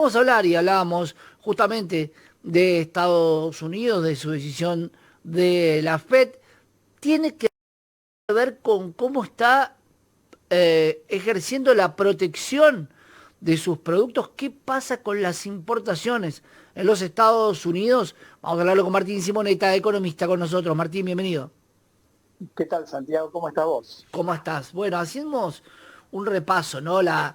Vamos a hablar y hablábamos justamente de Estados Unidos, de su decisión de la Fed. Tiene que ver con cómo está ejerciendo la protección de sus productos. ¿Qué pasa con las importaciones en los Estados Unidos? Vamos a hablarlo con Martín Simonetta, economista con nosotros. Martín, bienvenido. ¿Qué tal, Santiago? ¿Cómo estás vos? ¿Cómo estás? Bueno, hacemos un repaso, ¿no? La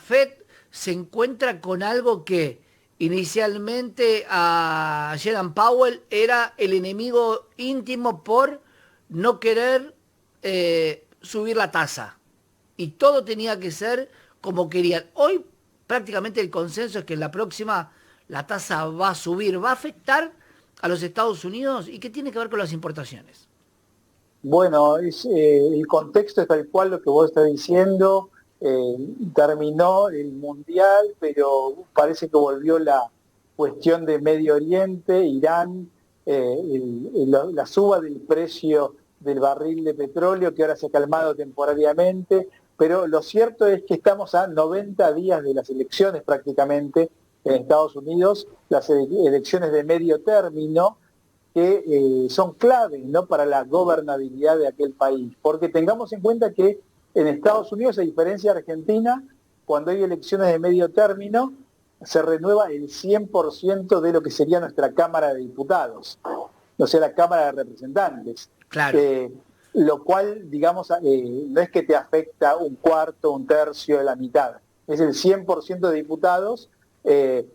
Fed se encuentra con algo que inicialmente a Jerome Powell era el enemigo íntimo por no querer subir la tasa. Y todo tenía que ser como querían. Hoy prácticamente el consenso es que en la próxima la tasa va a subir, va a afectar a los Estados Unidos y qué tiene que ver con las importaciones. Bueno, el contexto es tal cual lo que vos estás diciendo. eh, Terminó el Mundial, pero parece que volvió la cuestión de Medio Oriente, Irán, la suba del precio del barril de petróleo, que ahora se ha calmado temporariamente, pero lo cierto es que estamos a 90 días de las elecciones prácticamente en Estados Unidos, las elecciones de medio término, que son claves, ¿no?, para la gobernabilidad de aquel país. Porque tengamos en cuenta que en Estados Unidos, a diferencia de Argentina, cuando hay elecciones de medio término, se renueva el 100% de lo que sería nuestra Cámara de Diputados, o sea, la Cámara de Representantes. Claro. Eh, lo cual, digamos, no es que te afecta un cuarto, un tercio de la mitad, es el 100% de diputados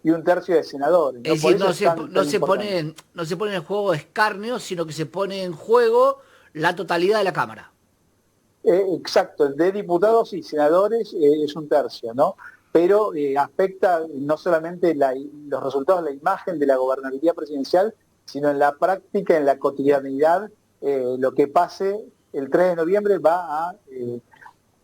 y un tercio de senadores, Es ¿no? Por decir, eso es tan importante. no se pone en juego escarnio, sino que se pone en juego la totalidad de la Cámara. Exacto, el de diputados y senadores es un tercio, ¿no? Pero afecta no solamente los resultados, la imagen de la gobernabilidad presidencial, sino en la práctica, en la cotidianidad, lo que pase el 3 de noviembre va a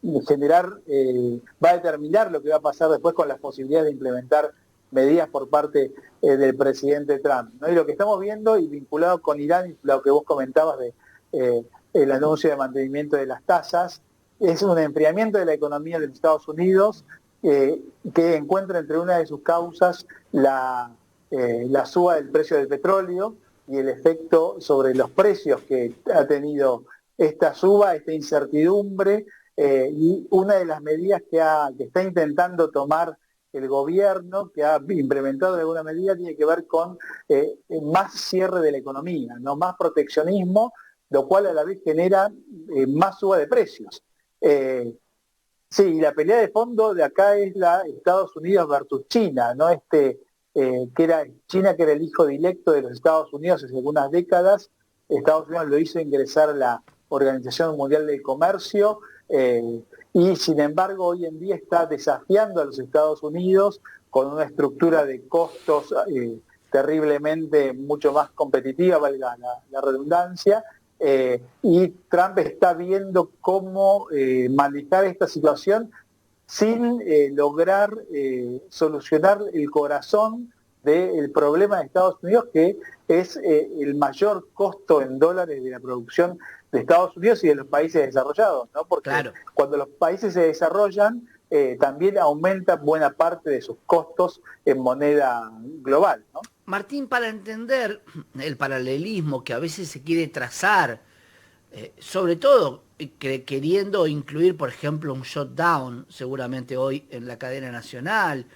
va a determinar lo que va a pasar después con las posibilidades de implementar medidas por parte del presidente Trump, ¿no? Y lo que estamos viendo, y vinculado con Irán, y lo que vos comentabas de eh, el anuncio de mantenimiento de las tasas, es un enfriamiento de la economía de los Estados Unidos, que encuentra entre una de sus causas la suba del precio del petróleo y el efecto sobre los precios que ha tenido esta suba, esta incertidumbre, y una de las medidas que está intentando tomar el gobierno, que ha implementado alguna medida, tiene que ver con más cierre de la economía, ¿no?, más proteccionismo, lo cual a la vez genera más suba de precios. Eh, sí, y la pelea de fondo de acá es la Estados Unidos versus China, ¿no? Que era China, que era el hijo directo de los Estados Unidos hace algunas décadas. Estados Unidos lo hizo ingresar a la Organización Mundial del Comercio, y sin embargo hoy en día está desafiando a los Estados Unidos con una estructura de costos terriblemente mucho más competitiva, valga la redundancia, y Trump está viendo cómo manejar esta situación sin lograr solucionar el corazón del problema de Estados Unidos, que es el mayor costo en dólares de la producción de Estados Unidos y de los países desarrollados, ¿no? Porque Claro. cuando los países se desarrollan, también aumenta buena parte de sus costos en moneda global, ¿no? Martín, para entender el paralelismo que a veces se quiere trazar, sobre todo queriendo incluir, por ejemplo, un shutdown, seguramente hoy en la cadena nacional,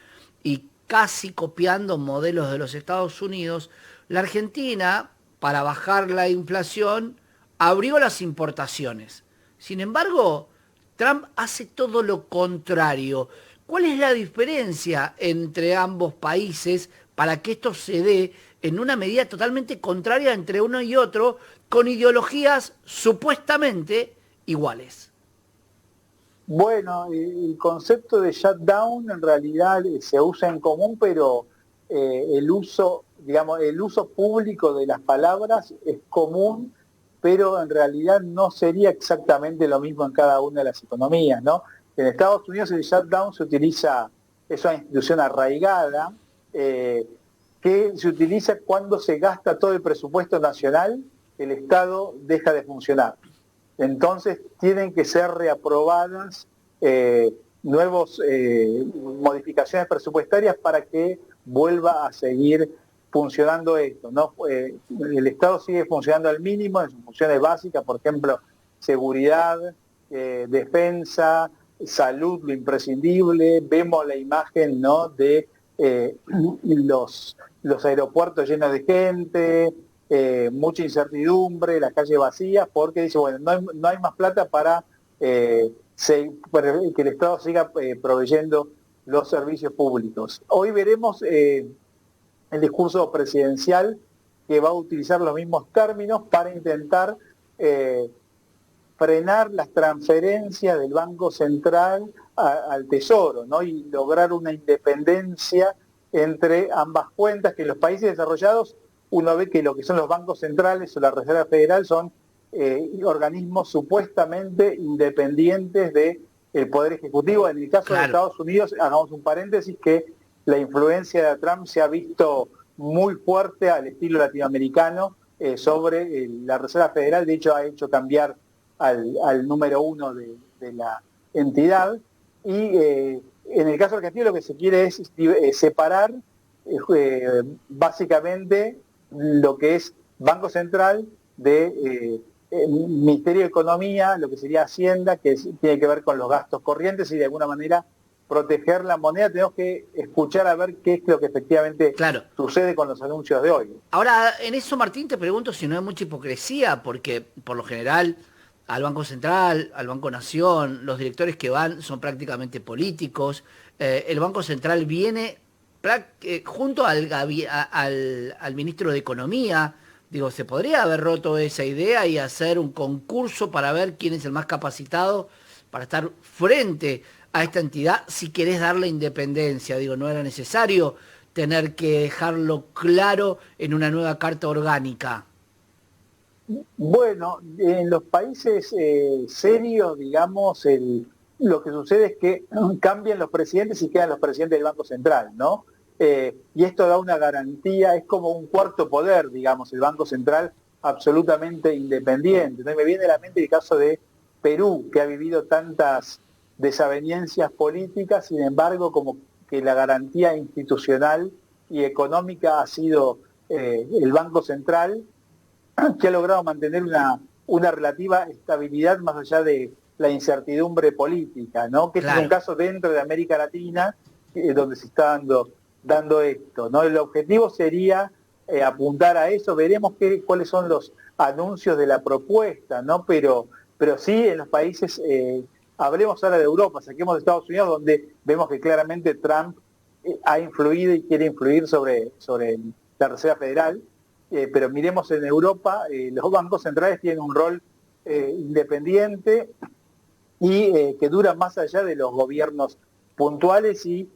y casi copiando modelos de los Estados Unidos, la Argentina, para bajar la inflación, abrió las importaciones. Sin embargo, Trump hace todo lo contrario. ¿Cuál es la diferencia entre ambos países para que esto se dé en una medida totalmente contraria entre uno y otro, con ideologías supuestamente iguales? Bueno, el concepto de shutdown en realidad se usa en común, pero el uso, digamos, el uso público de las palabras es común, pero en realidad no sería exactamente lo mismo en cada una de las economías, ¿no? En Estados Unidos el shutdown se utiliza, es una institución arraigada, eh, que se utiliza cuando se gasta todo el presupuesto nacional, el Estado deja de funcionar. Entonces tienen que ser reaprobadas, eh, nuevos modificaciones presupuestarias para que vuelva a seguir funcionando esto, ¿no? El Estado sigue funcionando al mínimo en sus funciones básicas, por ejemplo, seguridad, defensa, salud, lo imprescindible. Vemos la imagen, ¿no?, de los aeropuertos llenos de gente, mucha incertidumbre, las calles vacías, porque dice, bueno, no hay más plata para que el Estado siga proveyendo los servicios públicos. Hoy veremos el discurso presidencial que va a utilizar los mismos términos para intentar frenar las transferencias del Banco Central al Tesoro, ¿no? Y lograr una independencia entre ambas cuentas, que en los países desarrollados uno ve que lo que son los bancos centrales o la Reserva Federal son organismos supuestamente independientes del Poder Ejecutivo. En el caso de Estados Unidos, hagamos un paréntesis, que la influencia de Trump se ha visto muy fuerte al estilo latinoamericano sobre la Reserva Federal. De hecho, ha hecho cambiar al número uno de la entidad. Y en el caso argentino lo que se quiere es separar básicamente lo que es Banco Central de Ministerio de Economía, lo que sería Hacienda, que tiene que ver con los gastos corrientes y de alguna manera proteger la moneda. Tenemos que escuchar a ver qué es lo que efectivamente sucede con los anuncios de hoy. Ahora, en eso, Martín, te pregunto si no hay mucha hipocresía, porque por lo general al Banco Central, al Banco Nación, los directores que van son prácticamente políticos. El Banco Central viene junto al ministro de Economía. Digo, se podría haber roto esa idea y hacer un concurso para ver quién es el más capacitado para estar frente a esta entidad si querés darle independencia. Digo, no era necesario tener que dejarlo claro en una nueva carta orgánica. Bueno, en los países serios, digamos, lo que sucede es que cambian los presidentes y quedan los presidentes del Banco Central, ¿no? Y esto da una garantía, es como un cuarto poder, digamos, el Banco Central absolutamente independiente. Entonces me viene a la mente el caso de Perú, que ha vivido tantas desavenencias políticas, sin embargo, como que la garantía institucional y económica ha sido el Banco Central, que ha logrado mantener una relativa estabilidad más allá de la incertidumbre política, ¿no? Que es un caso dentro de América Latina donde se está dando esto, ¿no? El objetivo sería apuntar a eso. Veremos cuáles son los anuncios de la propuesta, ¿no? Pero sí, en los países, hablemos ahora de Europa, saquemos de Estados Unidos, donde vemos que claramente Trump ha influido y quiere influir sobre la Reserva Federal. Pero miremos en Europa, los bancos centrales tienen un rol independiente y que dura más allá de los gobiernos puntuales y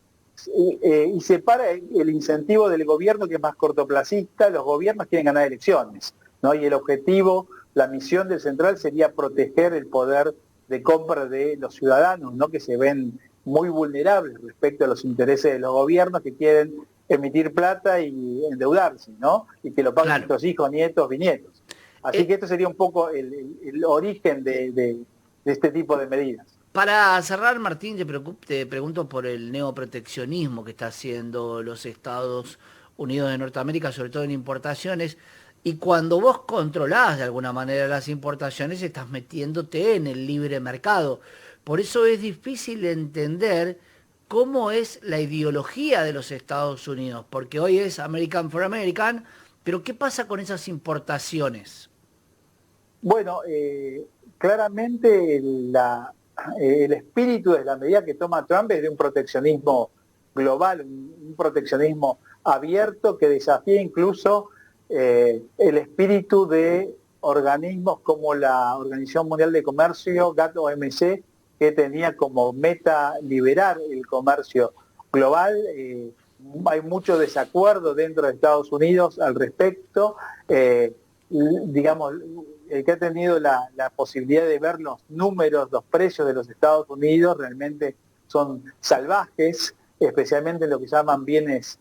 separa el incentivo del gobierno, que es más cortoplacista. Los gobiernos quieren ganar elecciones, ¿no? Y el objetivo, la misión del central sería proteger el poder de compra de los ciudadanos, ¿no?, que se ven muy vulnerables respecto a los intereses de los gobiernos, que quieren emitir plata y endeudarse, ¿no? Y que lo paguen nuestros hijos, nietos, bisnietos. Así que esto sería un poco el origen de este tipo de medidas. Para cerrar, Martín, te pregunto por el neoproteccionismo que está haciendo los Estados Unidos de Norteamérica, sobre todo en importaciones. Y cuando vos controlás de alguna manera las importaciones, estás metiéndote en el libre mercado. Por eso es difícil entender cómo es la ideología de los Estados Unidos, porque hoy es American for American, pero ¿qué pasa con esas importaciones? Bueno, claramente el espíritu de la medida que toma Trump es de un proteccionismo global, un proteccionismo abierto que desafía incluso el espíritu de organismos como la Organización Mundial de Comercio, GATT-OMC, que tenía como meta liberar el comercio global. Hay mucho desacuerdo dentro de Estados Unidos al respecto. Digamos, el que ha tenido la posibilidad de ver los números, los precios de los Estados Unidos, realmente son salvajes, especialmente en lo que llaman bienes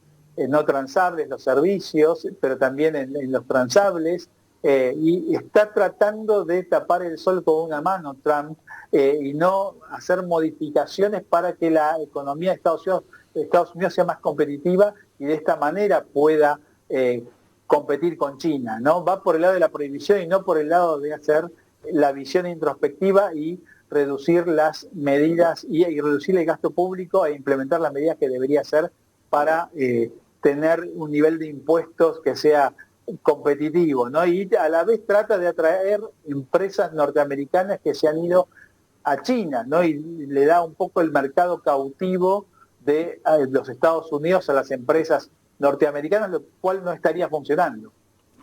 no transables, los servicios, pero también en los transables. y está tratando de tapar el sol con una mano Trump y no hacer modificaciones para que la economía de Estados Unidos sea más competitiva y de esta manera pueda competir con China, ¿no? Va por el lado de la prohibición y no por el lado de hacer la visión introspectiva y reducir las medidas y reducir el gasto público e implementar las medidas que debería hacer para tener un nivel de impuestos que sea competitivo, ¿no? Y a la vez trata de atraer empresas norteamericanas que se han ido a China, ¿no? Y le da un poco el mercado cautivo de los Estados Unidos a las empresas norteamericanas, lo cual no estaría funcionando.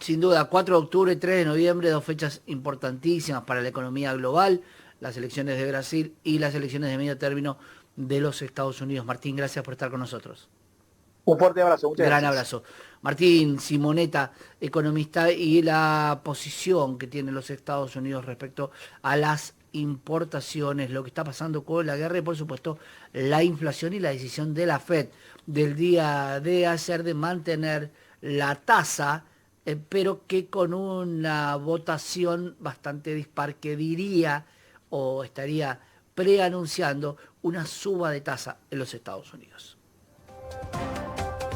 Sin duda, 4 de octubre, 3 de noviembre, dos fechas importantísimas para la economía global, las elecciones de Brasil y las elecciones de medio término de los Estados Unidos. Martín, gracias por estar con nosotros. Un fuerte abrazo, muchas Gran gracias. abrazo. Martín Simonetta, economista, y la posición que tienen los Estados Unidos respecto a las importaciones, lo que está pasando con la guerra y por supuesto la inflación y la decisión de la Fed del día de ayer de mantener la tasa, pero que con una votación bastante dispar que diría o estaría preanunciando una suba de tasa en los Estados Unidos.